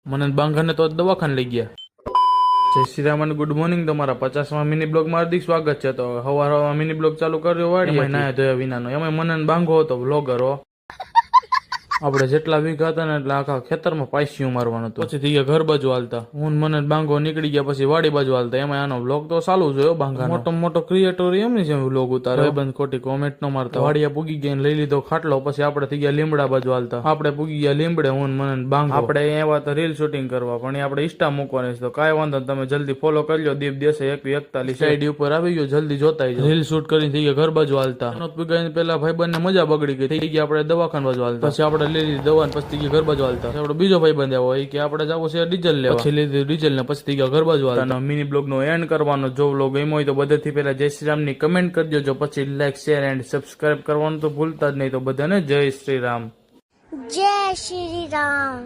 મને બાંઘાને તો દવાખાને લઈ ગયા. જય શ્રી રામ અને ગુડ મોર્નિંગ. તમારા 50મા મિની બ્લોગમાં હાર્દિક સ્વાગત છે. તો હવાર મિની બ્લોગ ચાલુ કર્યો વાડી નાયા ધોયા વિનાનો. એમાં મને બાંઘો હતો બ્લોગર હો. આપણે જેટલા વીઘા હતા ને એટલે આખા ખેતરમાં પાઇસિયું મારવાનું હતું. પછી થઈ ગયા ઘર બાજુ હાલતા. હું મને બાંઘો નીકળી ગયા પછી વાડી બાજુ હાલતા. એમાં આનો બ્લોગ તો ચાલુ જોયો બાંઘા. મોટો મોટો ક્રિએટર એમ ને જેમ બ્લોગ ઉતારે. બંધ ખોટી કોમેન્ટ નો મારતા. વાડિયા પૂગી ગયા લઈ લીધો ખાટલો. પછી આપણે થઈ ગયા લીમડા બાજુ હાલતા. આપણે પૂગી ગયા લીમડે. હું મને બાંઘો. આપણે એવા તો રીલ શૂટિંગ કરવા પણ આપણે ઇન્સ્ટા મૂકવાની છે. તો કાંઈ વાંધો તમે જલ્દી ફોલો કરી લો. દીપ દેસાઈ 41 સાઈડ ઉપર આવી ગયો. જલ્દી જોતા રીલ શૂટ કરીને થઈ ગયા ઘર બાજુ હાલતા. પેલા ભાઈ બંને મજા બગડી ગઈ. થઈ ગયા આપણે દવાખાના બાજુ હાલતા. પછી આપણે લઈ લીધી દવા. પછી ઘર બાજુ હાલતા. આપણે બીજો ભાઈ બંધ આવ્યો કે આપણે જવું છે ડીઝલ લેવા. પછી લીધું ડીઝલ ને પછી ગયા ઘર બાજુ હાલતા. મિની બ્લોગ નો એન્ડ કરવાનો. જો બ્લોગ ગમ્યો હોય તો બધાથી પહેલા જય શ્રી રામ ની કમેન્ટ કરજો. જો પછી લાઈક શેર એન્ડ સબસ્ક્રાઇબ કરવાનું તો ભૂલતા જ નહીં. તો બધાને જય શ્રી રામ. જય શ્રી રામ.